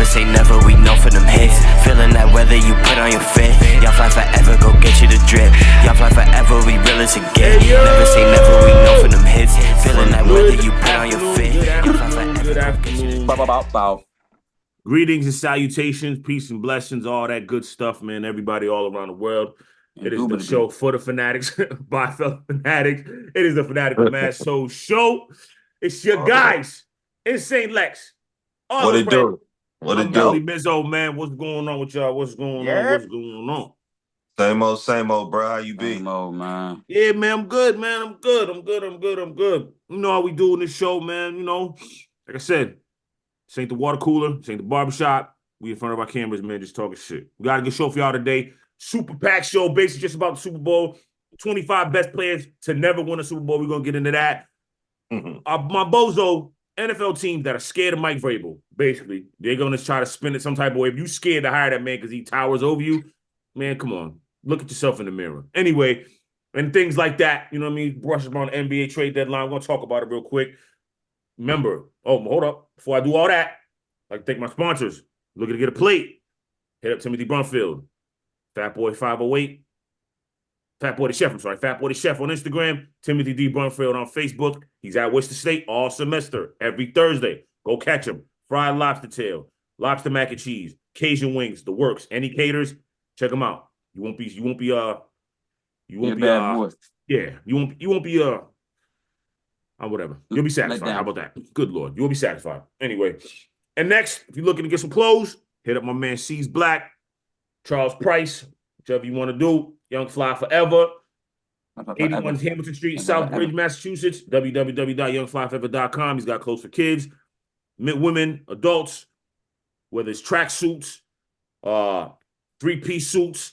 say never, we know for them hits. Feeling that weather you put on your fit. Y'all fly forever, go get you the drip. Y'all fly forever, we real as it get. Never say never, we know for them hits. Feeling that weather you put on your fit. Y'all fly forever, Good go get you the afternoon. drip. Greetings and salutations, peace and blessings, all that good stuff, man. Everybody all around the world. It is the show for the fanatics, by fellow fanatics. It is the Fanatical Massholes show. It's your guys, Insane Lex. What it do? What it do? Melly Mizzo, man. What's going on with y'all? What's going on? What's going on? Same old, bro. How you be? Same old, man. Yeah, man, I'm good, man. I'm good. You know how we do in this show, man. You know, like I said, this ain't the water cooler. This ain't the barbershop. We in front of our cameras, man, just talking shit. We got a good show for y'all today. Super pack show, basically just about the Super Bowl. 25 best players to never win a Super Bowl. We're going to get into that. My bozo NFL teams that are scared of Mike Vrabel, basically. They're going to try to spin it some type of way. If you scared to hire that man because he towers over you, man, come on. Look at yourself in the mirror. Anyway, and things like that, you know what I mean? Brush up on the NBA trade deadline. We're going to talk about it real quick. Remember, hold up. Before I do all that, I'd like to thank my sponsors. Looking to get a plate. Hit up Timothy Brunfield. Fatboy508. Fatboy the Chef, Fatboy the Chef on Instagram. Timothy D. Brunfield on Facebook. He's at Worcester State all semester, every Thursday. Go catch him. Fried lobster tail, lobster mac and cheese, Cajun wings, the works. Any caters, check them out. You won't be whatever. You'll be satisfied. How about that? Good Lord. You'll be satisfied. Anyway. And next, if you're looking to get some clothes, hit up my man C's Black, Charles Price, whichever you want to do. Young Fly Forever. 81 Hamilton Street, Southbridge, Massachusetts. www.youngflyforever.com. He's got clothes for kids, women, adults, whether it's track suits, three-piece suits,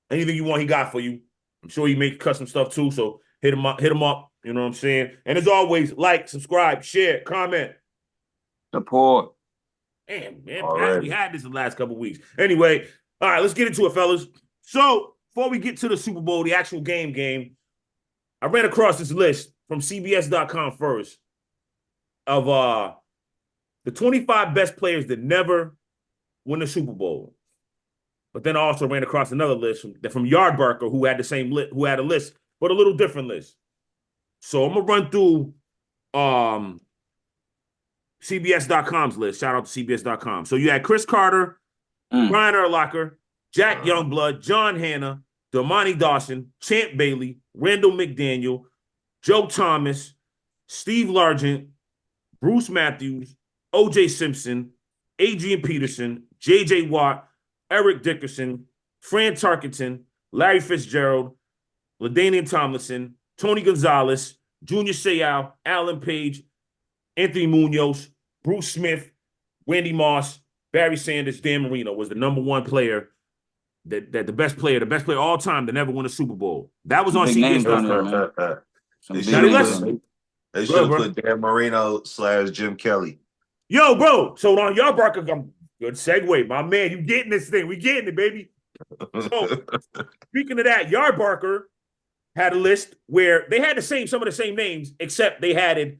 anything you want, he got for you. I'm sure he makes custom stuff too, so hit him up. You know what I'm saying? And as always, like, subscribe, share, comment. Support. Damn, man, we had this the last couple of weeks. Anyway, all right, let's get into it, fellas. So, before we get to the Super Bowl, the actual game, I ran across this list from CBS.com first of the 25 best players that never win the Super Bowl. But then I also ran across another list from Yardbarker, who had the same who had a list, but a little different list. So I'm gonna run through CBS.com's list. Shout out to CBS.com. So you had Chris Carter, Brian Urlacher, Jack Youngblood, John Hanna, Damani Dawson, Champ Bailey, Randall McDaniel, Joe Thomas, Steve Largent, Bruce Matthews, O.J. Simpson, Adrian Peterson, J.J. Watt, Eric Dickerson, Fran Tarkenton, Larry Fitzgerald, LaDainian Tomlinson, Tony Gonzalez, Junior Seau, Alan Page, Anthony Munoz, Bruce Smith, Randy Moss, Barry Sanders, Dan Marino was the number one player, that the best player of all time to never win a Super Bowl. That was on CBS. They should have put Dan Marino / Jim Kelly. Yo, bro. So on Yardbarker, good segue, my man. You getting this thing? We getting it, baby. So speaking of that, Yardbarker had a list where they had some of the same names, except they had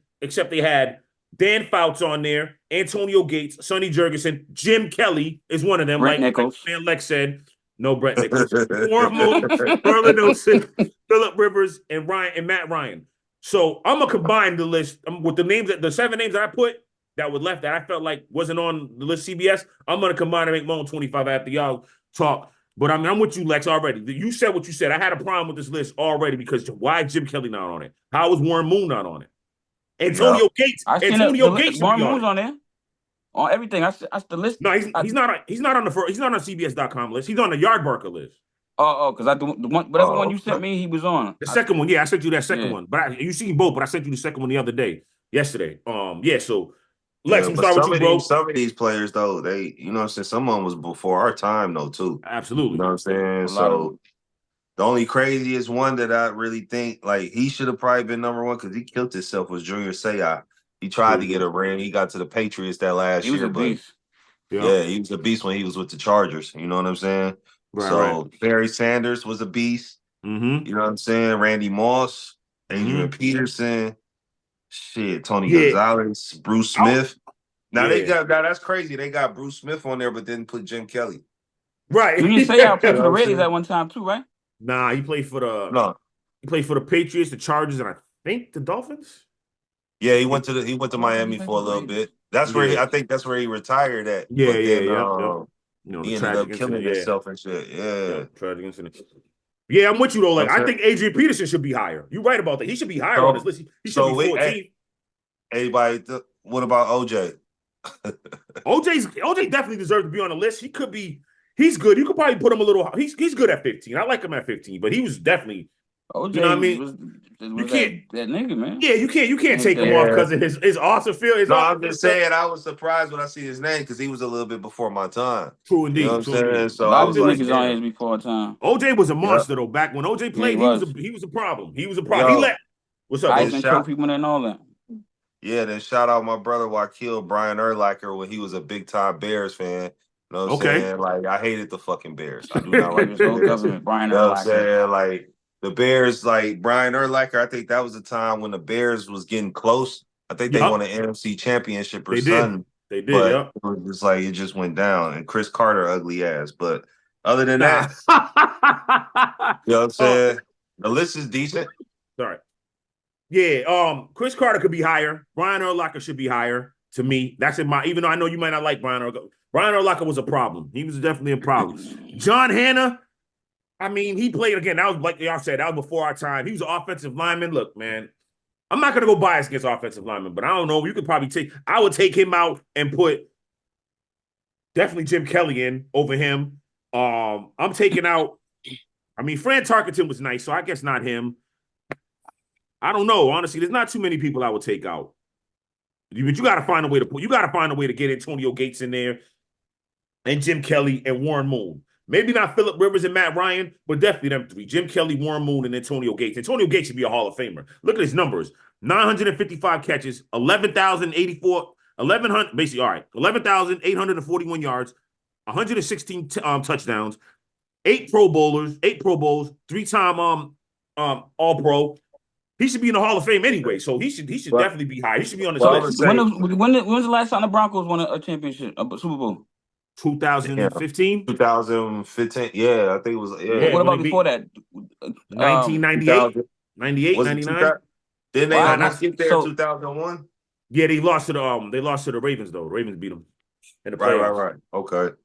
Dan Fouts on there, Antonio Gates, Sonny Jurgensen, Jim Kelly is one of them. Brett Nichols. Man Lex said, no Brett Nichols. Warren Moon, Merlin Olsen, Phillip Rivers, and Matt Ryan. So I'm gonna combine the list with the 7 names that I put that were left that I felt like wasn't on the list CBS. I'm gonna combine and make my own 25 after y'all talk. But I'm with you, Lex, already. You said what you said. I had a problem with this list already because why is Jim Kelly not on it? How is Warren Moon not on it? Antonio Gates. Antonio Gates. Warren Moon's on there. On everything. That's the list. No, he's not on CBS.com list. He's on the Yardbarker list. Because whatever one you sent me, he was on. The second one, I sent you that second one. But you seen both, but I sent you the second one the other day, yesterday. So Lex, I'm start with you, bro. Some of these players, though, they, you know what I'm saying, some of them was before our time, though, too. Absolutely. You know what I'm saying? So the only craziest one that I really think, like, he should have probably been number one because he killed himself was Junior Seau. He tried to get a ring. He got to the Patriots that last year. But yeah, he was a beast when he was with the Chargers. You know what I'm saying? Right. Barry Sanders was a beast. Mm-hmm. You know what I'm saying? Randy Moss, Adrian Peterson, Tony Gonzalez, Bruce Smith. Now they got that's crazy. They got Bruce Smith on there, but didn't put Jim Kelly. Right. You didn't say I played for the Raiders at one time too, right? Nah, he played for the Patriots, the Chargers, and I think the Dolphins. Yeah, he went to Miami for a little bit. That's where I think that's where he retired at. Yeah, but then, You know, he ended up killing himself and shit. Yeah. Tragic incident. Yeah, I'm with you though. Like, I think Adrian Peterson should be higher. You're right about that. He should be higher on this list. He should be 14. What about OJ? OJ definitely deserves to be on the list. He's good. You could probably put him a little. He's good at 15. I like him at 15, but he was definitely. OJ, you know what I mean? You can't that nigga, man. Yeah, you can't take him off because of his awesome feel. I'm just saying, I was surprised when I see his name because he was a little bit before my time. True indeed. You know what I'm saying? So I was like, niggas on his before time. OJ was a monster though. Back when OJ played, he was a problem. He was a problem. He let. What's up? Heisman Trophy winner and all that. Yeah, then shout out my brother Wakil Brian Urlacher when he was a big time Bears fan. You know what I'm saying? Like, I hated the fucking Bears. I do not like the government. Brian Urlacher. You know what I'm saying? Like, the Bears, like Brian Urlacher, I think that was the time when the Bears was getting close. I think they won an NFC championship or something. They did, but it was just like it just went down. And Chris Carter, ugly ass. But other than that, you know what I'm saying? The list is decent. Sorry. Yeah, Chris Carter could be higher. Brian Urlacher should be higher to me. That's in my, even though I know you might not like Brian Urlacher. Brian Urlacher was a problem. He was definitely a problem. John Hanna, I mean, he played again. That was like y'all said, that was before our time. He was an offensive lineman. Look, man, I'm not gonna go bias against offensive linemen, but I don't know. You could probably I would take him out and put definitely Jim Kelly in over him. I'm taking out, I mean, Fran Tarkenton was nice, so I guess not him. I don't know. Honestly, there's not too many people I would take out. But you got to find a way to get Antonio Gates in there and Jim Kelly and Warren Moon. Maybe not Phillip Rivers and Matt Ryan, but definitely them three. Jim Kelly, Warren Moon, and Antonio Gates. Antonio Gates should be a Hall of Famer. Look at his numbers. 955 catches, 11,841 yards, 116 touchdowns, 8 Pro Bowls, 3-time All-Pro. He should be in the Hall of Fame anyway, so he should definitely be high. He should be on this list. When was the last time the Broncos won a championship, a Super Bowl? 2015? 2015, yeah, I think it was. Yeah. What about before that? 1998, 98, 99. Didn't they not get there in 2001? Yeah, they lost to the Ravens though. Ravens beat them in the playoffs. Right. Okay.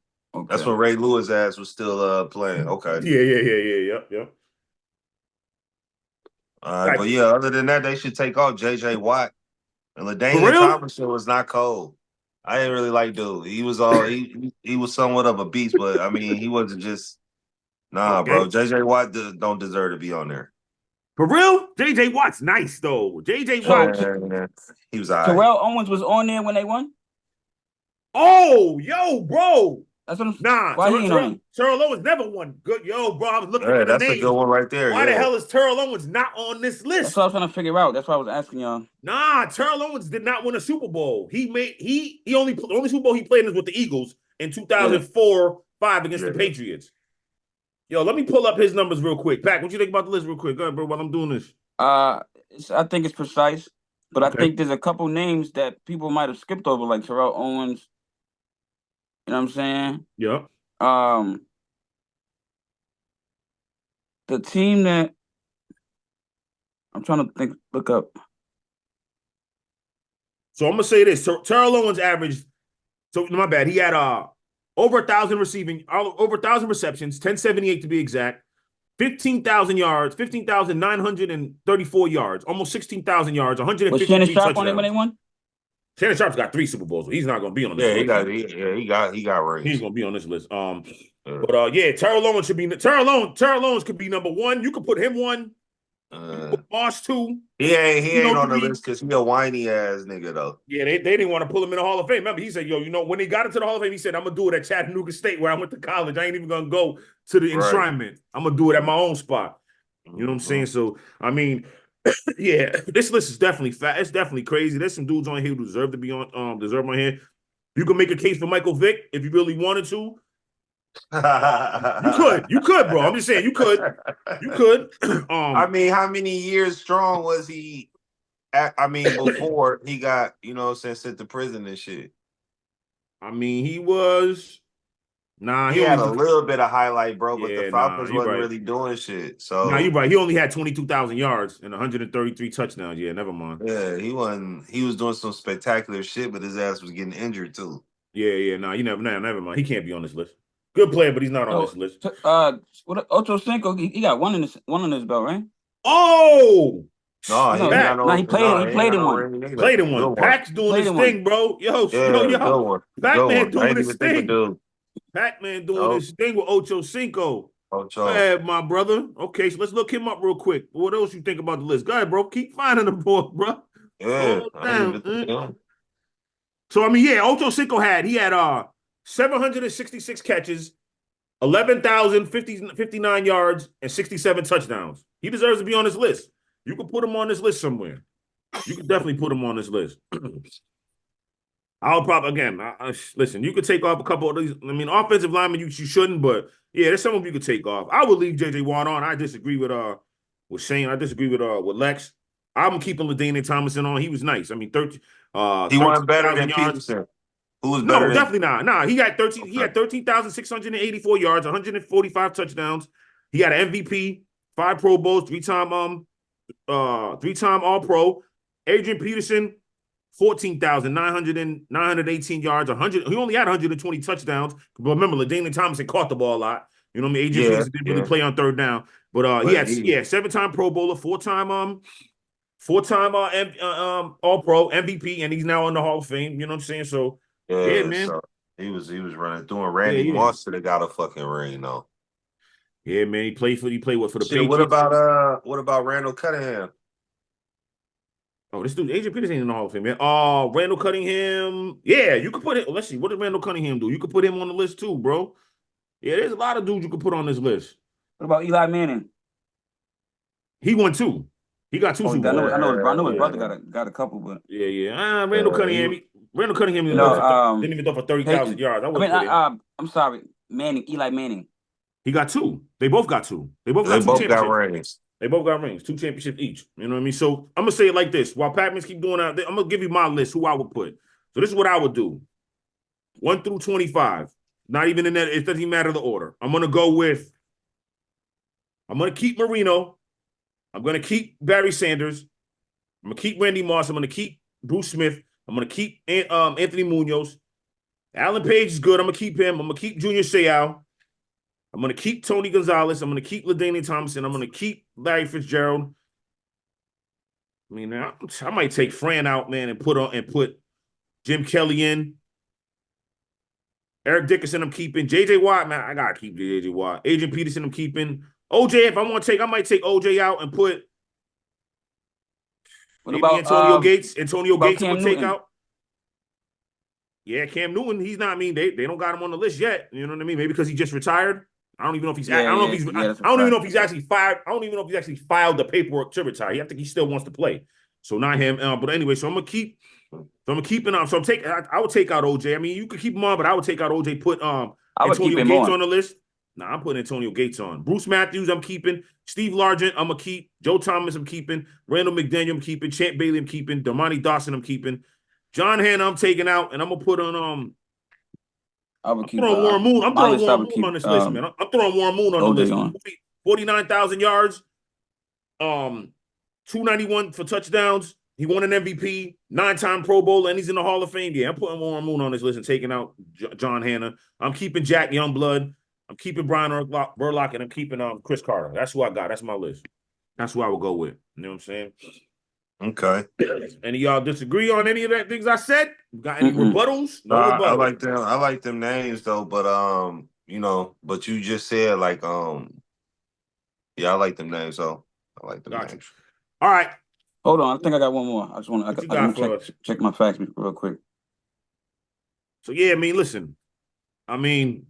That's when Ray Lewis' ass was still playing. Okay. Yep. All right, but yeah, other than that, they should take off J.J. Watt. And LaDainian Tomlinson was not cold. I didn't really like dude. He was he was somewhat of a beast, but I mean, he wasn't just bro. J.J. Watt don't deserve to be on there. For real? J.J. Watt's nice though. J.J. Watt, he was all right. Terrell Owens was on there when they won. Oh, yo, bro. That's what I'm. Terrell Owens never won. Good, yo, bro. I was looking at the that's names. a good one right there. Why the hell is Terrell Owens not on this list? That's what I was trying to figure out. That's why I was asking y'all. Nah, Terrell Owens did not win a Super Bowl. The only Super Bowl he played was with the Eagles in 2004-5 against the Patriots. Yo, let me pull up his numbers real quick. Pat, what you think about the list real quick? Go ahead, bro, while I'm doing this. I think it's precise, but I think there's a couple names that people might have skipped over, like Terrell Owens. You know what I'm saying? Yeah. The team that I'm trying to look up. So I'm gonna say this: Terrell Owens averaged. So my bad. He had over 1,000 receptions, 1,078 to be exact, 15,000 yards, 15,934 yards, almost 16,000 yards, 153 Was Shannon Sharp touchdowns. on it when they won? Shannon Sharp's got 3 Super Bowls, but he's not going to be on this list. He got rings. He's going to be on this list. Terrell Owens should be Terrell Owens could be number 1. You could put him 1. Boss 2. He ain't on the list because he a whiny ass nigga though. Yeah, they didn't want to pull him in the Hall of Fame. Remember, he said, "Yo, when he got into the Hall of Fame, he said, I'm gonna do it at Chattanooga State where I went to college. I ain't even gonna go to the enshrinement. I'm gonna do it at my own spot." You know what I'm saying? So, I mean, yeah, this list is definitely fat. It's definitely crazy. There's some dudes on here who deserve to be on. Deserve on here. You can make a case for Michael Vick if you really wanted to. You could, bro. I'm just saying, you could. I mean, how many years strong was he? Before he got, sent to prison and shit. I mean, he was. Nah, He had a little bit of highlight, bro, but the Yeah, Falcons you wasn't right. really doing shit. Nah, you So right. He only had 22,000 yards and 133 touchdowns. Yeah, never mind. yeah, he wasn't. He was doing some spectacular shit, but his ass was getting injured too. Yeah. Nah, never mind. He can't be on this list. Good player, but he's not on this list. What Ocho Cinco? He got one in his belt, right? Oh, No, he ain't got no, no. he played. No, He he ain't played got in no one. ring either. played in Good one. one. Pac's doing Played his in one. thing, bro. Yo, Yeah, good one. Pac-Man Good one. I doing ain't his even think of thing. dude. Pac-Man doing Nope. his thing with Ocho Cinco. Ocho. Go ahead, my brother. Okay, so let's look him up real quick. What else you think about the list? Go ahead, bro. Keep finding the boy, bro. Yeah, Oh, I ain't damn. even think of him. So I mean, yeah, Ocho Cinco had 766 catches, 11,059 yards, and 67 touchdowns. He deserves to be on this list. You can put him on this list somewhere. You can definitely put him on this list. I'll probably again. Listen, you could take off a couple of these. I mean, offensive linemen you shouldn't, but yeah, there's some of them you could take off. I would leave JJ Watt on. I disagree with Shane. I disagree with Lex. I'm keeping LaDainian Tomlinson on. He was nice. I mean, He wasn't better 13,000 than yards. Peterson. Who was better No, than? definitely not. Nah, he got 13. Okay. He had 13,684 yards, 145 touchdowns. He had an MVP, 5 Pro Bowls, three-time All Pro. Adrian Peterson, 14,918 yards, 100. He only had 120 touchdowns. But remember, LaDainian Tomlinson caught the ball a lot. You know what I mean? Adrian Peterson didn't really play on third down. But he had 7-time Pro Bowler, 4-time All Pro, MVP, and he's now in the Hall of Fame. You know what I'm saying? So yeah, man. So he was running through. Randy Moss should have got a fucking ring though. Yeah, man. He played for the Patriots. What about Randall Cunningham? Oh, this dude, Adrian Peterson ain't in the Hall of Fame, man. Randall Cunningham. Yeah, you could put it. Let's see. What did Randall Cunningham do? You could put him on the list too, bro. Yeah, there's a lot of dudes you could put on this list. What about Eli Manning? He won 2. He got 2 Super Bowls. I know his brother got a couple, but yeah. Randall Cunningham. Randall Cunningham didn't even throw for 30,000 yards. I'm sorry, Eli Manning. He got 2. They both got 2. They both got 2 championships. They both got rings, 2 championships each. You know what I mean? So I'm gonna say it like this: while Pac-Mans keep doing that, I'm gonna give you my list who I would put. So this is what I would do: 1 through 25. Not even in that. It doesn't even matter the order. I'm gonna keep Marino. I'm gonna keep Barry Sanders. I'm gonna keep Randy Moss. I'm gonna keep Bruce Smith. I'm gonna keep Anthony Munoz. Alan Page is good. I'm gonna keep him. I'm gonna keep Junior Seau. I'm going to keep Tony Gonzalez. I'm going to keep LaDainian Thompson. I'm going to keep Larry Fitzgerald. I mean, I might take Fran out, man, and put Jim Kelly in. Eric Dickerson, I'm keeping. J.J. Watt, man, I got to keep J.J. Watt. Adrian Peterson, I'm keeping. OJ, if I want to take, I might take OJ out and put Antonio Gates. Antonio Gates, I'm going to take out. Yeah, Cam Newton, he's not. I mean, they don't got him on the list yet. You know what I mean? Maybe because he just retired. I don't even know if he's. I don't even know if he's actually fired. I don't even know if he's actually filed the paperwork to retire. I think he still wants to play. So not him. But anyway, so I'm gonna keep. So I'm keeping. I would take out OJ. I mean, you could keep him on, but I would take out OJ. Put Antonio Gates on the list. Nah, I'm putting Antonio Gates on. Bruce Matthews, I'm keeping. Steve Largent, I'm gonna keep. Joe Thomas, I'm keeping. Randall McDaniel, I'm keeping. Champ Bailey, I'm keeping. Damani Dawson, I'm keeping. John Hanna, I'm taking out, and I'm gonna put on I'm throwing Warren Moon. I'm throwing Warren Moon on this list, man. I'm throwing Warren Moon on the list. 49,000 yards, 291 for touchdowns. He won an MVP, 9-time Pro Bowl, and he's in the Hall of Fame. Yeah, I'm putting Warren Moon on this list and taking out John Hanna. I'm keeping Jack Youngblood. I'm keeping Brian Burlock, and I'm keeping Chris Carter. That's who I got. That's my list. That's who I would go with. You know what I'm saying? Okay. Any of y'all disagree on any of that things I said? Got any rebuttals? No, I like them. I like them names though, but but you just said like yeah, I like them names, so I like them names. All right. Hold on, I think I got one more. I just want to check my facts real quick. So yeah, I mean, listen. I mean,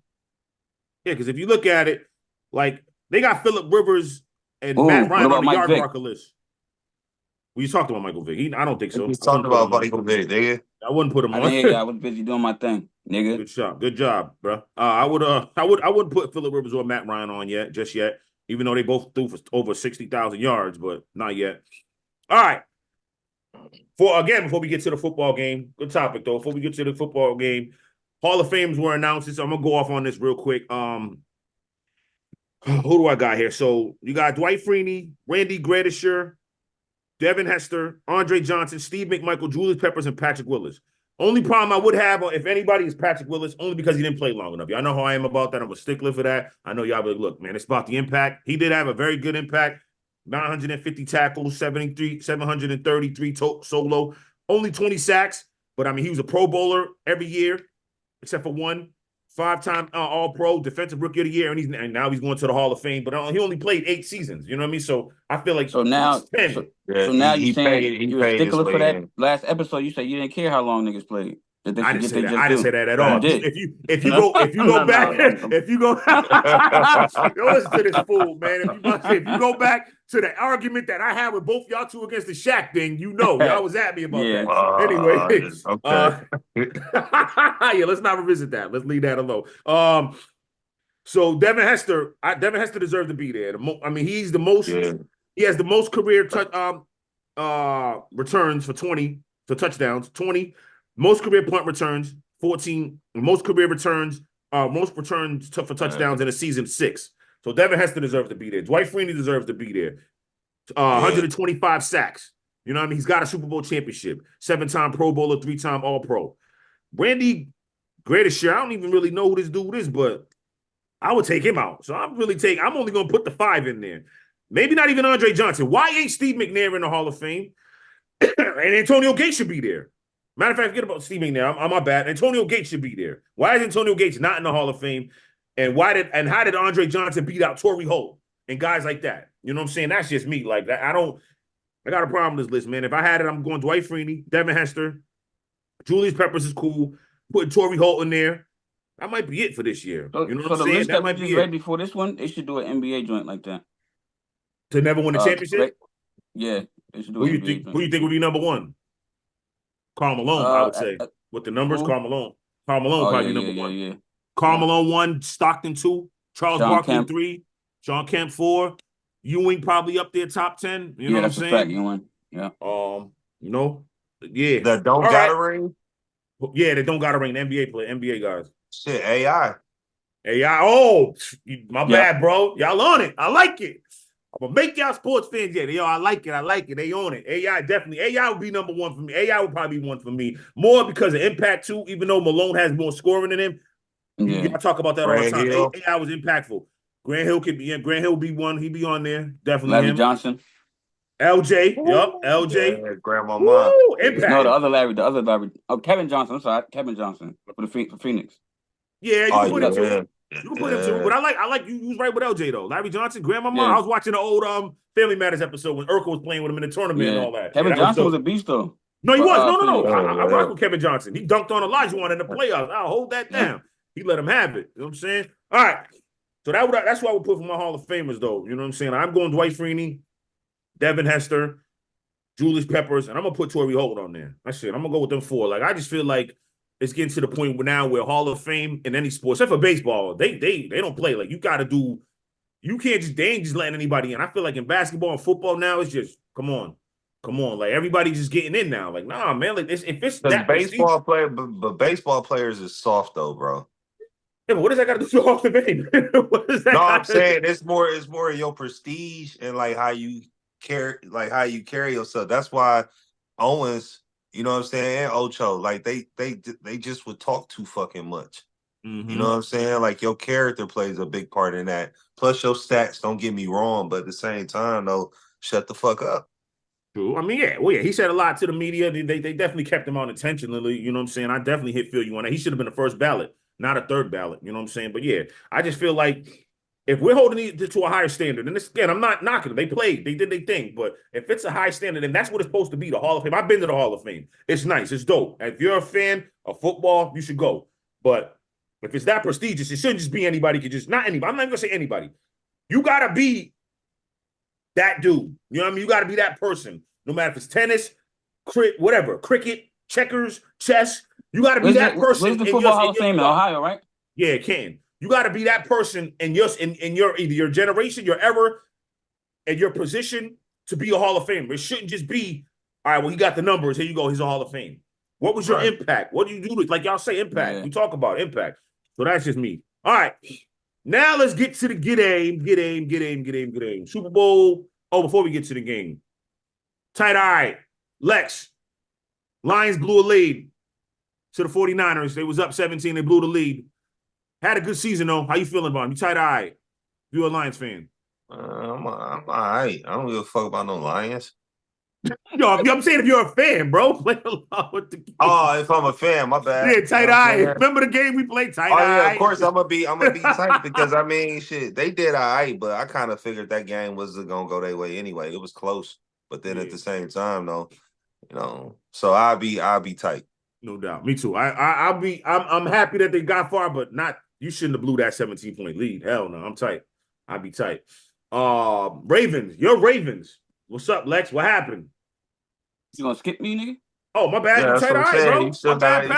yeah, because if you look at it, like they got Phillip Rivers and Matt Ryan on the yard marker list. Well, you talked about Michael Vick. I don't think so. He's talking about Michael Vick, nigga. I wouldn't put him on. I was busy doing my thing, nigga. Good job, bro. I wouldn't put Phillip Rivers or Matt Ryan on just yet, even though they both threw for over 60,000 yards, but not yet. All right. Before we get to the football game, good topic though. Before we get to the football game, Hall of Fames were announced. So I'm gonna go off on this real quick. Who do I got here? So you got Dwight Freeney, Randy Gradisher, Devin Hester, Andre Johnson, Steve McMichael, Julius Peppers, and Patrick Willis. Only problem I would have, if anybody, is Patrick Willis, only because he didn't play long enough. Y'all know how I am about that. I'm a stickler for that. I know y'all be like, look, man, it's about the impact. He did have a very good impact. 950 tackles, 733 solo, only 20 sacks. But, I mean, he was a Pro Bowler every year, except for one. 5-time All-Pro, Defensive Rookie of the Year, and now he's going to the Hall of Fame. But he only played 8 seasons. You know what I mean? So I feel like so now, so now you saying you're a stickler for that last episode. You said you didn't care how long niggas played. I didn't say that. I didn't say that at all. If you go back, if you go, don't listen to this fool, man. If you go back to the argument that I had with both y'all two against the Shaq thing, y'all was at me about that. Anyway, yeah, let's not revisit that. Let's leave that alone. So Devin Hester deserves to be there. I mean, he's the most. Yeah. He has the most career returns for touchdowns, 20. Most career punt returns, 14. Most career returns, most returns for touchdowns in a season, 6. So Devin Hester deserves to be there. Dwight Freeney deserves to be there. 125 sacks. You know what I mean? He's got a Super Bowl championship. 7-time Pro Bowler, 3-time All-Pro. Randy Gradisher, I don't even really know who this dude is, but I would take him out. So I'm only going to put the 5 in there. Maybe not even Andre Johnson. Why ain't Steve McNair in the Hall of Fame? And Antonio Gates should be there. Matter of fact, forget about Steve McNair. I'm my bad. Antonio Gates should be there. Why is Antonio Gates not in the Hall of Fame? And how did Andre Johnson beat out Torrey Holt and guys like that? You know what I'm saying? That's just me. Like that. I got a problem with this list, man. If I had it, I'm going Dwight Freeney, Devin Hester, Julius Peppers is cool. Putting Torrey Holt in there. That might be it for this year. You know what I'm saying? List that might be read before this one, they should do an NBA joint like that. To never win the championship? Yeah. They should do who you think would be number 1? Karl Malone, I would say. With the numbers, Karl Malone. Karl Malone probably number 1. Yeah. Karl Malone 1, Stockton 2, Charles Barkley 3, Sean Kemp 4, Ewing probably up there top 10. You know what I'm saying? Fact, Ewing. Yeah. Yeah. That don't got a ring? Yeah, they don't got a ring. NBA guys. Shit, AI. Oh, my bad, bro. Y'all on it. I like it. I'm gonna make y'all sports fans. Yeah, yo, I like it. They own it. AI definitely. AI would be number 1 for me. AI would probably be 1 for me. More because of impact too. Even though Malone has more scoring than him, I talk about that all the time. AI was impactful. Grant Hill could be in. Grant Hill would be 1. He'd be on there. Definitely. Larry Johnson. LJ. Yup. LJ. Yeah, Grandma Mom. Impact. No, the other Larry. Oh, Kevin Johnson. I'm sorry, Kevin Johnson for Phoenix. Yeah, you can put it too. You can put him too, but I like you was right with LJ though. Larry Johnson, Grandma Mom. I was watching the old Family Matters episode when Urkel was playing with him in the tournament and all that. Kevin Johnson was a beast though. No, he was. No. I rock with Kevin Johnson. He dunked on Olajuwon in the playoffs. I'll hold that down. He let him have it. You know what I'm saying? All right. So that's why I would put for my Hall of Famers though. You know what I'm saying? I'm going Dwight Freeney, Devin Hester, Julius Peppers, and I'm gonna put Torrey Holt on there. That's it. I'm gonna go with them 4. Like I just feel like it's getting to the point where Hall of Fame in any sport, except for baseball, they don't play. Like you got to do. They ain't just letting anybody in. I feel like in basketball and football now, it's just come on. Like everybody just getting in now. Like nah, man. Like if it's that baseball player, but baseball players is soft though, bro. Yeah, but what does that got to do with Hall of Fame? I'm saying it's more of your prestige and like how you carry yourself. That's why Owens. You know what I'm saying? And Ocho, like they just would talk too fucking much. Mm-hmm. You know what I'm saying? Like your character plays a big part in that. Plus your stats, don't get me wrong, but at the same time, though, shut the fuck up. True. I mean, he said a lot to the media. They definitely kept him on intentionally. You know what I'm saying? I definitely feel you on that. He should have been the first ballot, not a third ballot. You know what I'm saying? But yeah, I just feel like if we're holding it to a higher standard, and this again, I'm not knocking them. They played, they did their thing. But if it's a high standard, and that's what it's supposed to be, the Hall of Fame. I've been to the Hall of Fame. It's nice. It's dope. If you're a fan of football, you should go. But if it's that prestigious, it shouldn't just be anybody. Not anybody. I'm not even gonna say anybody. You gotta be that dude. You know what I mean? You gotta be that person. No matter if it's tennis, cricket, checkers, chess. You gotta be that person. Where's the Football Hall of Fame in Ohio, right? Yeah, it can. You got to be that person in your either your generation, your era, and your position to be a Hall of Famer. It shouldn't just be, all right, well, he got the numbers. Here you go. He's a Hall of Fame. What was your impact? What do you do? Like y'all say impact. Yeah. We talk about impact. So that's just me. All right. Now let's get to the get aim. Super Bowl. Oh, before we get to the game. Tight eye. Lex. Lions blew a lead to the 49ers. They was up 17. They blew the lead. Had a good season, though. How you feeling about him? You tight eye. You a Lions fan? I'm all right. I don't give a fuck about no Lions. Yo, I'm saying if you're a fan, bro, play along with the game. Oh, if I'm a fan, my bad. Yeah, tight eye. Remember the game we played, tight eye? Oh yeah, of course I'm gonna be tight because I mean, shit, they did all right, but I kind of figured that game wasn't gonna go their way anyway. It was close, but then at the same time, though, so I'll be tight. No doubt, me too. I'm happy that they got far, but not. You shouldn't have blew that 17-point lead. Hell no, I'm tight. I'll be tight. Ravens, your Ravens. What's up, Lex? What happened? You gonna skip me, nigga? Oh, my bad. You tight eye, bro. My bad,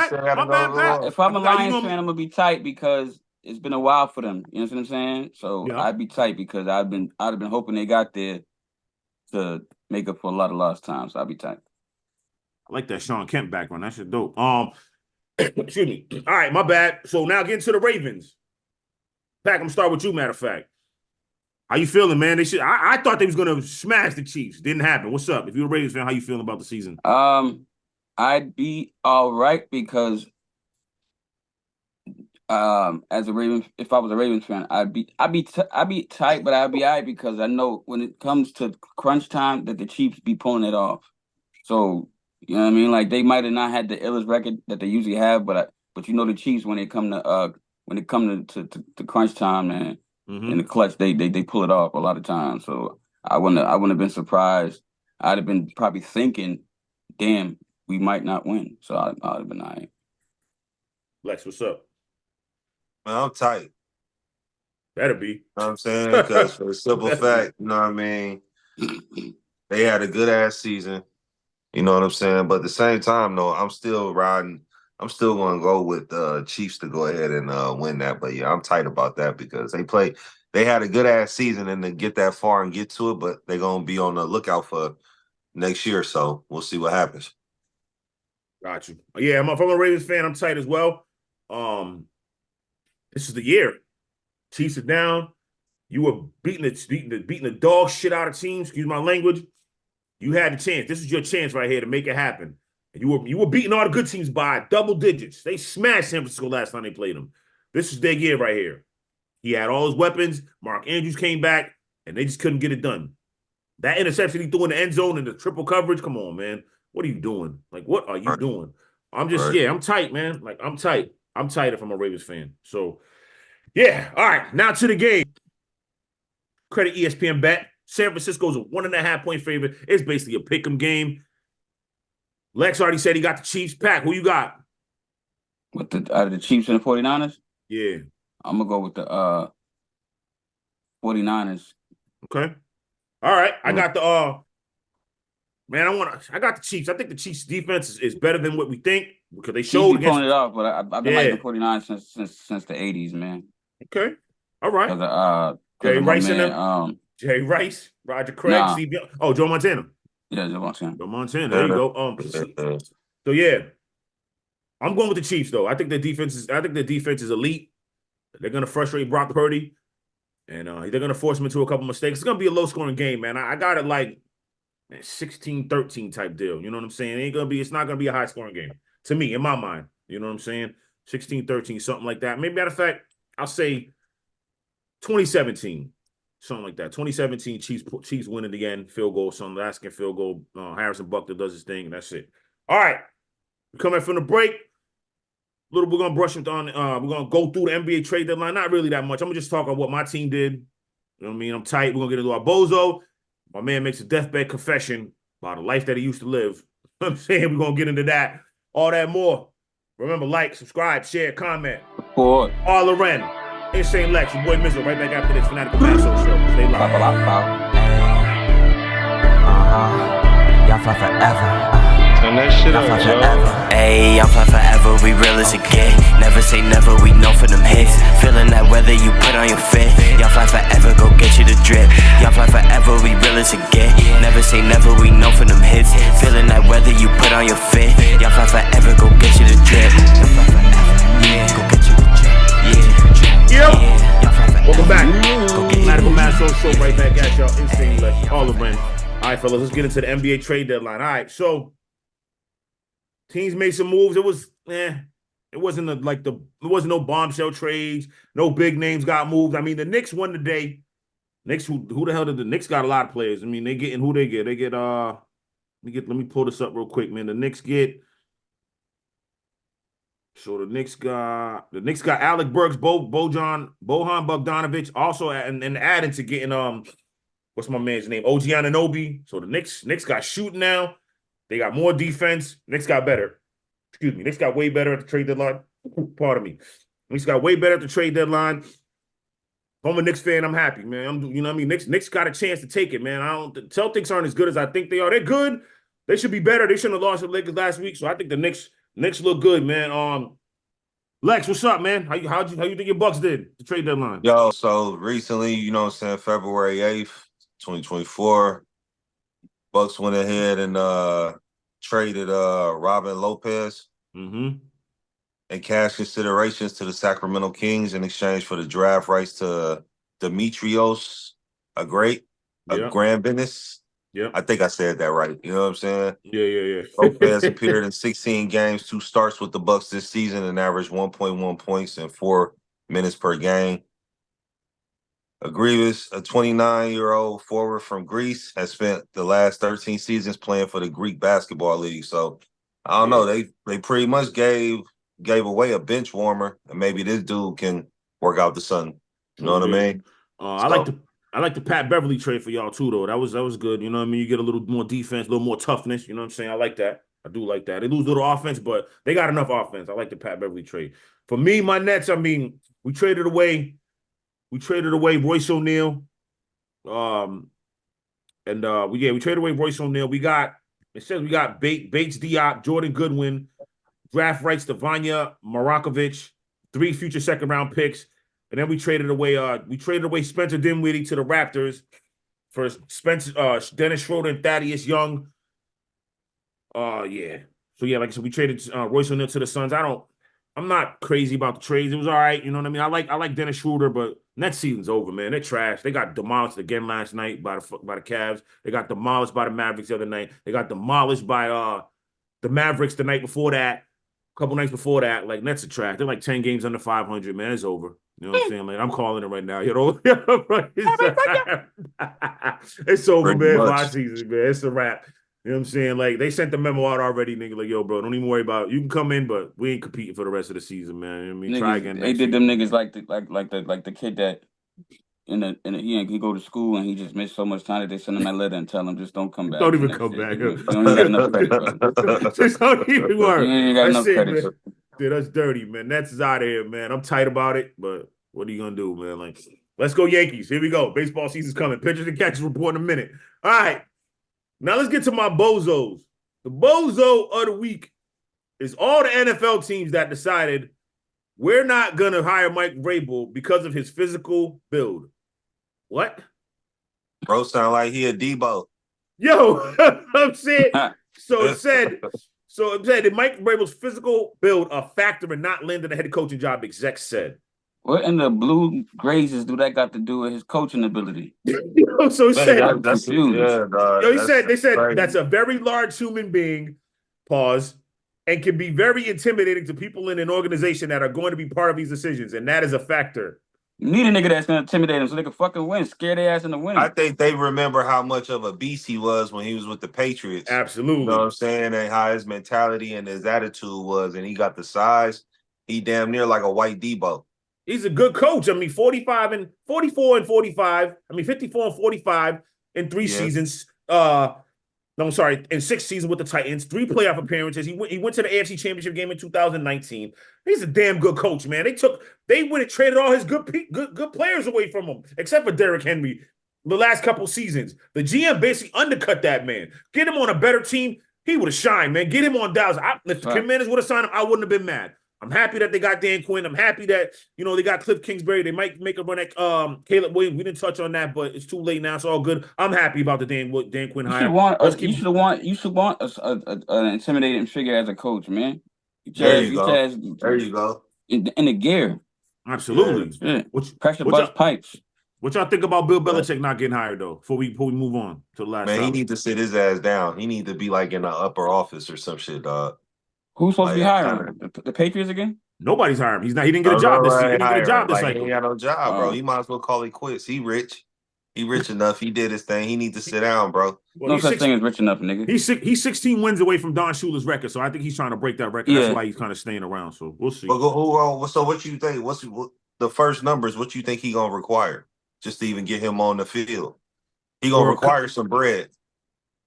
Pat. If I'm a Lions fan, I'm gonna be tight because it's been a while for them. You know what I'm saying? So I'd be tight because I'd have been hoping they got there to make up for a lot of lost time. So I'd be tight. I like that Sean Kemp background. That shit dope. Excuse me. All right, my bad. So now getting to the Ravens. Pac, I'm gonna start with you, matter of fact. How you feeling, man? I thought they was gonna smash the Chiefs. Didn't happen. What's up? If you're a Ravens fan, how you feeling about the season? I'd be all right because as a Ravens, if I was a Ravens fan, I'd be tight, but I'd be all right because I know when it comes to crunch time that the Chiefs be pulling it off. So you know what I mean? Like they might have not had the illest record that they usually have, but the Chiefs when it come to crunch time, man. In the clutch, they pull it off a lot of times. So I wouldn't have been surprised. I'd have been probably thinking, damn, we might not win. So I'd have been all right. Lex, what's up? Man, I'm tight. Better be. You know what I'm saying? Because for the simple fact, you know what I mean? They had a good ass season. You know what I'm saying? But at the same time, though, I'm still riding. I'm still going to go with the Chiefs to go ahead and win that. But, yeah, I'm tight about that because they had a good-ass season and to get that far and get to it, but they're going to be on the lookout for next year. So we'll see what happens. Got you. Yeah, if I'm a Ravens fan, I'm tight as well. This is the year. Chiefs are down. You were beating the dog shit out of teams, excuse my language. You had the chance. This is your chance right here to make it happen. You were beating all the good teams by double digits. They smashed San Francisco last time they played them. This is their year right here. He had all his weapons. Mark Andrews came back, and they just couldn't get it done. That interception he threw in the end zone and the triple coverage, come on, man. What are you doing? Like, what are you doing? I'm just, I'm tight, man. Like, I'm tight. I'm tight if I'm a Ravens fan. So, yeah. All right, now to the game. Credit ESPN bet. San Francisco's a 1.5-point favorite. It's basically a pick'em game. Lex already said he got the Chiefs. Pack, who you got? With the Chiefs and the 49ers? Yeah. I'm going to go with the 49ers. Okay. All right. I got the I got the Chiefs. I think the Chiefs defense is better than what we think because they showed against pulling it off, but I've been liking the 49ers since the 80s, man. Okay. All right. Jay Rice in them. Jay Rice, Roger Craig, Steve Young. Oh, Joe Montana. Yeah, Joe Montana. Joe Montana. There you go. So yeah, I'm going with the Chiefs though. I think their defense is elite. They're gonna frustrate Brock Purdy, and they're gonna force him into a couple mistakes. It's gonna be a low scoring game, man. I got it like 16-13 type deal. You know what I'm saying? It's not gonna be a high scoring game to me in my mind. You know what I'm saying? 16-13, something like that. Maybe matter of fact, I'll say 2017. Something like that. 2017, Chiefs winning again. Field goal, some last-second field goal. Harrison Buckner does his thing, and that's it. All right. We're coming from the break. We're going to brush it on. We're going to go through the NBA trade deadline. Not really that much. I'm going to just talk about what my team did. You know what I mean? I'm tight. We're going to get into our bozo. My man makes a deathbed confession about a life that he used to live. I'm saying we're going to get into that. All that more. Remember, like, subscribe, share, comment. Support. All Loren. Insane Lex, your boy Mizzle, right back after this Fanatical Massholes show. Stay live. Y'all fly forever. Turn that shit up, yo. Ayy, y'all fly forever, we real as it get. Never say never, we know for them hits. Feeling that weather you put on your fit. Y'all fly forever, go get you the the drip. Y'all fly forever, we real as it get. Never say never, we know from them hits. Feeling that weather you put on your fit. Y'all fly forever, go get you the drip. Y'all fly forever, yeah, go get you the drip. Yeah, yep. Welcome back. Fanatical Massholes show right back at y'all. Insane like all around. All right, fellas, let's get into the NBA trade deadline. All right, so teams made some moves. It was, it wasn't it wasn't no bombshell trades. No big names got moved. I mean, the Knicks won the day. Knicks, who the hell did the Knicks got a lot of players? I mean, they getting who they get. They get let me pull this up real quick, man. The Knicks get. So the Knicks got Alec Burks, Bojan Bogdanovic, also and adding to getting what's my man's name? OG Anunoby. So the Knicks got shooting now. They got more defense. Knicks got better. Excuse me. Knicks got way better at the trade deadline. Pardon me. Knicks got way better at the trade deadline. I'm a Knicks fan. I'm happy, man. You know what I mean? Knicks got a chance to take it, man. The Celtics aren't as good as I think they are. They're good. They should be better. They shouldn't have lost to the Lakers last week. So I think the Knicks look good, man. Lex, what's up, man? How you think your Bucks did the trade deadline? Yo, so recently, you know what I'm saying, February 8th, 2024, Bucks went ahead and traded Robin Lopez and cash considerations to the Sacramento Kings in exchange for the draft rights to Demetrios Grambinis. Yeah, I think I said that right. You know what I'm saying? Yeah. Lopez appeared in 16 games, 2 starts with the Bucks this season, and averaged 1.1 points and 4 minutes per game. Agreevis, a 29-year-old forward from Greece, has spent the last 13 seasons playing for the Greek basketball league. So I don't know. They pretty much gave away a bench warmer, and maybe this dude can work out the sun. You know what I mean? I like the Pat Beverly trade for y'all too, though. That was good. You know what I mean? You get a little more defense, a little more toughness. You know what I'm saying? I like that. I do like that. They lose a little offense, but they got enough offense. I like the Pat Beverly trade. For me, my Nets, I mean, we traded away Royce O'Neal. We traded away Royce O'Neal. It says we got Bates Diop, Jordan Goodwin, draft rights to Vanya Marakovic, 3 future second-round picks. And then we traded away Spencer Dinwiddie to the Raptors for Dennis Schroeder and Thaddeus Young. Yeah. So yeah, like I said, we traded Royce O'Neal to the Suns. I'm not crazy about the trades. It was all right. You know what I mean? I like Dennis Schroeder, but Nets season's over, man. They're trash. They got demolished again last night by the Cavs. They got demolished by the Mavericks the other night. They got demolished by the Mavericks the night before that. A couple nights before that. Like, Nets are trash. They're like 10 games under 500, man. It's over. You know what I'm saying? Like, I'm calling it right now. You know, it's over, man. Last season, man. It's a wrap. You know what I'm saying? Like, they sent the memo out already, nigga. Like, yo, bro, don't even worry about it. You can come in, but we ain't competing for the rest of the season, man. You know what I mean? Niggas, try again. They did them niggas like the kid that he go to school and he just missed so much time that they send him that letter and tell him just don't come back. Don't even come back. You don't even got enough credit, bro. Just don't even worry. You ain't got enough credit. Man. Dude, that's dirty, man. Nets is out of here, man. I'm tight about it, but what are you gonna do, man? Like, let's go Yankees. Here we go. Baseball season's coming. Pitchers and catchers report in a minute. All right. Now let's get to my bozos. The bozo of the week is all the NFL teams that decided we're not going to hire Mike Vrabel because of his physical build. What? Bro sound like he a Debo. Yo, I'm saying. It said that Mike Vrabel's physical build a factor in not landing the head coaching job, Execs said. What in the blue grazes do that got to do with his coaching ability? So he said, they said crazy. That's a very large human being, pause, and can be very intimidating to people in an organization that are going to be part of these decisions, and that is a factor. You need a nigga that's going to intimidate them so they can fucking win, scare their ass into winning. I think they remember how much of a beast he was when he was with the Patriots. Absolutely. You know what I'm saying? And how his mentality and his attitude was, and he got the size. He damn near like a white Debo. He's a good coach. I mean, 44 and 45. I mean, 54 and 45 in 3 seasons. In 6 seasons with the Titans, 3 playoff appearances. He went to the AFC Championship game in 2019. He's a damn good coach, man. They went and traded all his good players away from him, except for Derrick Henry. The last couple seasons, the GM basically undercut that man. Get him on a better team, he would have shined, man. Get him on Dallas. If the Commanders would have signed him, I wouldn't have been mad. I'm happy that they got Dan Quinn. I'm happy that, they got Cliff Kingsbury. They might make a run at Caleb Williams. We didn't touch on that, but it's too late now. It's all good. I'm happy about the Dan Quinn hire. You should want an intimidating figure as a coach, man. There you go. In the gear. Absolutely. Yeah. Pressure bust pipes. What y'all think about Bill Belichick not getting hired though? Before we move on to the last. Man, he need to sit his ass down. He need to be like in the upper office or some shit, dog. Who's supposed to be hiring? The Patriots again? Nobody's hiring him. He's not. He didn't get a job this year. He didn't get a job this cycle. He ain't got no job, bro. He might as well call it quits. He rich. He rich enough. He did his thing. He need to sit down, bro. Well, no such thing as rich enough, nigga. He's 16 wins away from Don Shula's record, so I think he's trying to break that record. Yeah. That's why he's kind of staying around. So we'll see. But so what you think? What's the first numbers? What you think he gonna require just to even get him on the field? He gonna require some bread.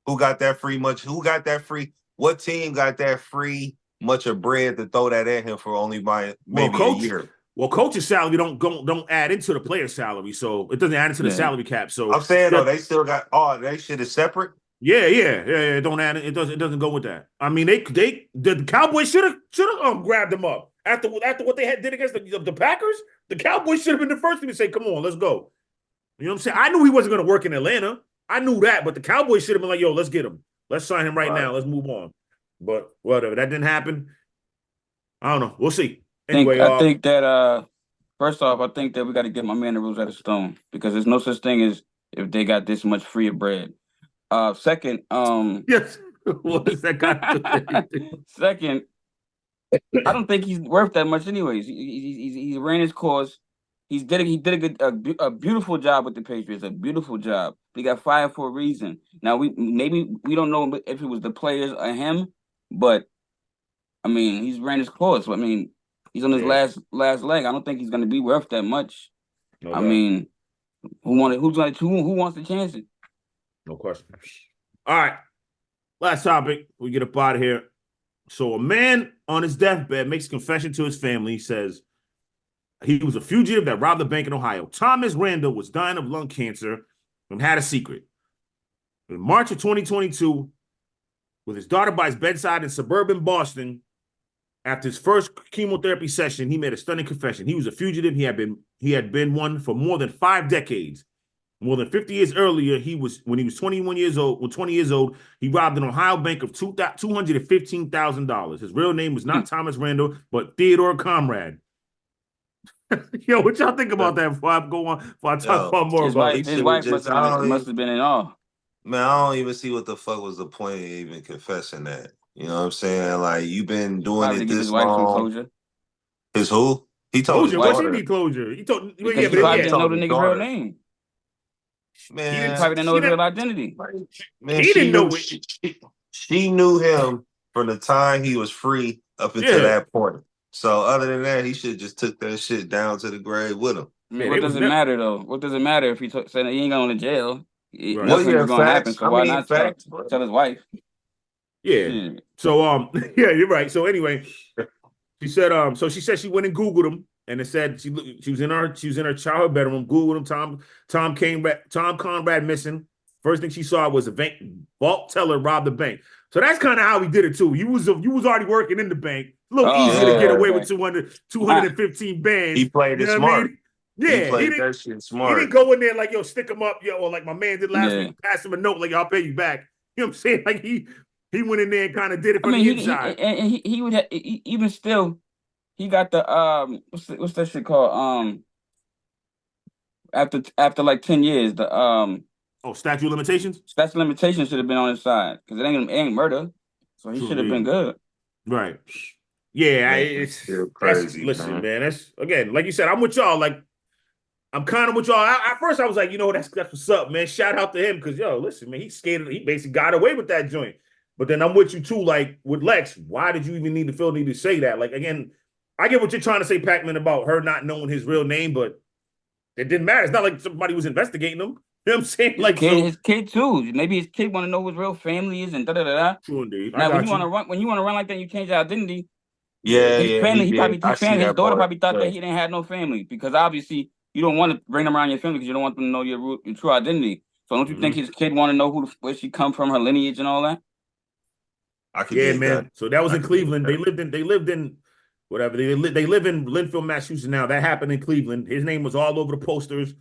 Who got that free much? Who got that free? What team got that free much of bread to throw that at him for only by maybe a year? Well, coach's salary don't add into the player's salary, so it doesn't add into the salary cap. So I'm saying though, they still got that shit is separate. Yeah. It don't add it doesn't go with that. I mean, the Cowboys should have grabbed him up after what they did against the Packers. The Cowboys should have been the first thing to say, "Come on, let's go." You know what I'm saying? I knew he wasn't going to work in Atlanta. I knew that, but the Cowboys should have been like, "Yo, let's get him. Let's sign him right now. Let's move on." But whatever, that didn't happen. I don't know. We'll see. Anyway, I think that first off, I think that we got to get my man the Rosetta Stone because there's no such thing as if they got this much free bread. Second, yes, what is that got? Second, I don't think he's worth that much, anyways. He ran his course. He did a beautiful job with the Patriots, a beautiful job. He got fired for a reason. Now we don't know if it was the players or him, but I mean he's ran his course. I mean he's on his last leg. I don't think he's going to be worth that much. No, I mean, who wants to chance it? No question. All right, last topic. We get up out of here. So a man on his deathbed makes a confession to his family. He says he was a fugitive that robbed a bank in Ohio. Thomas Randall was dying of lung cancer and had a secret. In March of 2022, with his daughter by his bedside in suburban Boston, after his first chemotherapy session, he made a stunning confession. He was a fugitive. He had been one for more than 5 decades. More than 50 years earlier, when he was 20 years old, he robbed an Ohio bank of $215,000. His real name was not Thomas Randall, but Theodore Comrade. Yo, what y'all think about that before I go on? Before I talk about more about it? His wife must have been in awe. Man, I don't even see what the fuck was the point of even confessing that. You know what I'm saying? Like, you've been doing it this long. His who? He told his wife. Why she need closure? He told. He probably didn't know the nigga's real name. Man, he probably didn't know his real identity. Man, he didn't know it. She knew him from the time he was free up until that point. So other than that, he should have just took that shit down to the grave with him. Man, what does it matter though? What does it matter if he said that he ain't going to jail? Right. Nothing was going to happen. So why not tell his wife? Yeah. So yeah, you're right. So anyway, she said she went and Googled him, and it said she was in her childhood bedroom, Googled him. Tom Conrad missing. First thing she saw was a vault teller robbed the bank. So that's kind of how he did it too. You was already working in the bank. A little easier to get away with 215 bands. He played it smart. Yeah, he played that shit smart. He didn't go in there like, yo, stick him up, yo, or like my man did last week, pass him a note like, I'll pay you back. You know what I'm saying? Like he went in there and kind of did it from the inside. He would have, even still, he got the what's that shit called? After like 10 years, the statute of limitations? Statute of limitations should have been on his side because it ain't murder. So he should have been good. Right. Yeah, it's crazy. Listen, man, that's again, like you said, I'm with y'all. Like, I'm kind of with y'all. At first, I was like, that's what's up, man. Shout out to him because, yo, listen, man, he basically got away with that joint. But then I'm with you too, like with Lex. Why did you even need to say that? Like, again, I get what you're trying to say, Pac-Man, about her not knowing his real name, but it didn't matter. It's not like somebody was investigating him. You know what I'm saying? Like his kid too. Maybe his kid want to know who his real family is and da da da. True indeed. Now, when you want to run like that, you change your identity. His daughter probably thought that he didn't have no family because obviously you don't want to bring them around your family because you don't want them to know your true identity. So don't you think his kid want to know where she come from, her lineage and all that? Man. So that was in Cleveland. They lived in whatever. They live in Linfield, Massachusetts now. That happened in Cleveland. His name was all over the posters.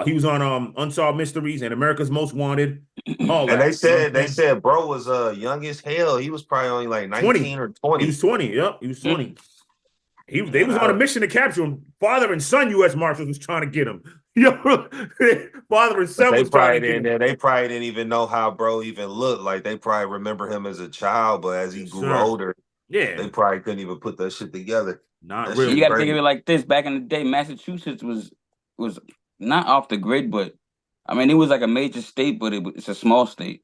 He was on Unsolved Mysteries and America's Most Wanted. All that. And they said bro was young as hell. He was probably only like 19 or 20. He was 20. Yep, he was 20. They was on a mission to capture him. Father and son U.S. Marshals was trying to get him. Father and son was trying to get him. They probably didn't even know how bro even looked. Like they probably remember him as a child, but as he grew older, they probably couldn't even put that shit together. Not really. You got to think of it like this. Back in the day, Massachusetts was not off the grid, but I mean, it was like a major state, but it's a small state.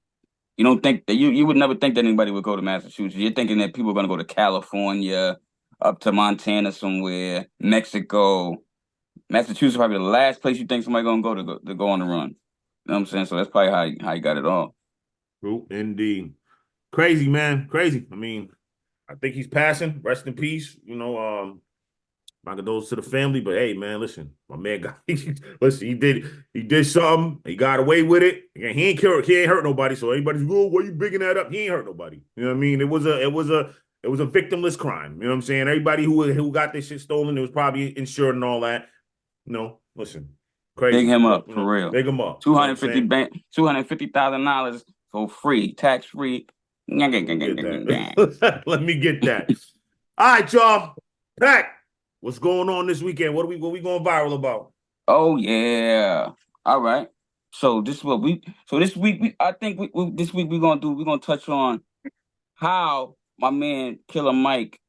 You don't think that you would never think that anybody would go to Massachusetts. You're thinking that people are going to go to California, up to Montana somewhere, Mexico. Massachusetts probably the last place you think somebody gonna go to go on the run. You know what I'm saying? So that's probably how you got it all. True, indeed. Crazy, man. Crazy. I mean, I think he's passing. Rest in peace. You know, my condolences to the family. But hey, man, listen, my man got listen, he did something. He got away with it. Again, he ain't hurt nobody. So anybody's why you bigging that up? He ain't hurt nobody. You know what I mean? It was a victimless crime. You know what I'm saying? Everybody who got this shit stolen, it was probably insured and all that. No, listen, crazy. Big him up for real. Big him up. $250,000 for free, tax free. Let me get that. All right, y'all. Pack, what's going on this weekend? What we going viral about? Oh yeah. All right. So this week we're gonna touch on how my man Killer Mike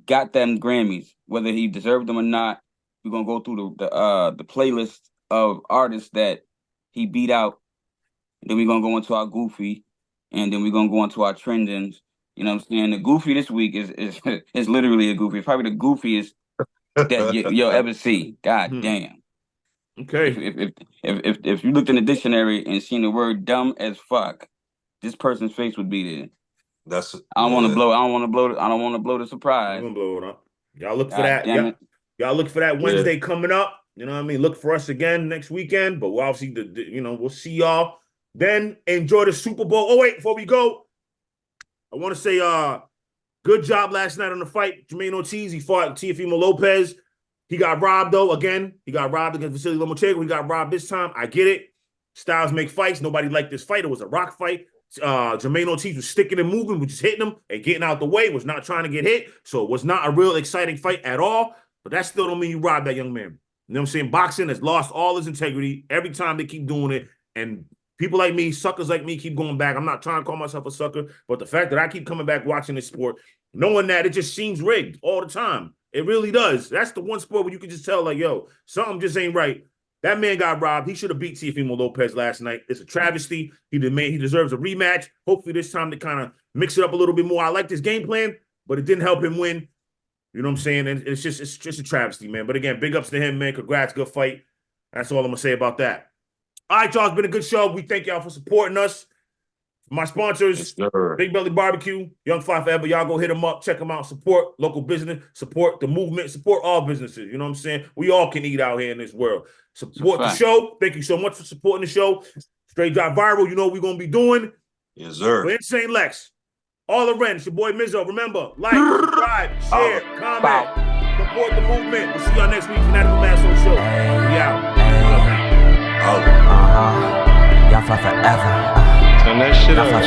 got them Grammys, whether he deserved them or not. We're gonna go through the playlist of artists that he beat out. Then we're gonna go into our goofy, and then we're gonna go into our trendings. You know what I'm saying? The goofy this week is literally a goofy. It's probably the goofiest that you'll ever see. God damn. Okay. If you looked in the dictionary and seen the word dumb as fuck, this person's face would be there. I don't want to blow the surprise. I'm gonna blow it up. Y'all look for that. Y'all look for that Wednesday coming up. You know what I mean? Look for us again next weekend. But we'll obviously, we'll see y'all then. Enjoy the Super Bowl. Oh wait, before we go, I want to say, good job last night on the fight. Jermaine Ortiz, he fought Teofimo Lopez. He got robbed though. Again, he got robbed against Vasily Lomachenko. He got robbed this time. I get it. Styles make fights. Nobody liked this fight. It was a rock fight. Jermaine Ortiz was sticking and moving, which is hitting him and getting out the way, was not trying to get hit. So it was not a real exciting fight at all. But that still don't mean you robbed that young man. You know what I'm saying? Boxing has lost all its integrity every time they keep doing it. And people like me, suckers like me, keep going back. I'm not trying to call myself a sucker, but the fact that I keep coming back watching this sport, knowing that it just seems rigged all the time. It really does. That's the one sport where you can just tell, like, yo, something just ain't right. That man got robbed. He should have beat Teofimo Lopez last night. It's a travesty. He deserves a rematch. Hopefully this time to kind of mix it up a little bit more. I like this game plan, but it didn't help him win. You know what I'm saying? And it's just a travesty, man. But again, big ups to him, man. Congrats, good fight. That's all I'm gonna say about that. All right, y'all. It's been a good show. We thank y'all for supporting us. My sponsors, Big Belly Barbecue, Young Fly Forever. Y'all go hit them up, check them out, support local business, support the movement, support all businesses. You know what I'm saying? We all can eat out here in this world. Support the show. Thank you so much for supporting the show. Straight Drop Viral, you know what we're going to be doing. Yes, sir. For Insane Lex, all around, it's your boy Mizzo. Remember, like, subscribe, share, comment, support the movement. We'll see y'all next week. Fanatical Massholes Show. We out. Y'all fly forever. Turn that shit up, yo.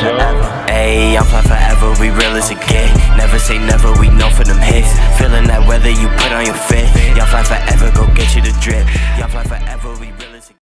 Ayy, I'm fly forever, we real as a kid. Never say never, we know for them hits. Feeling that weather you put on your fit. Y'all fly forever, go get you the drip. Y'all fly forever.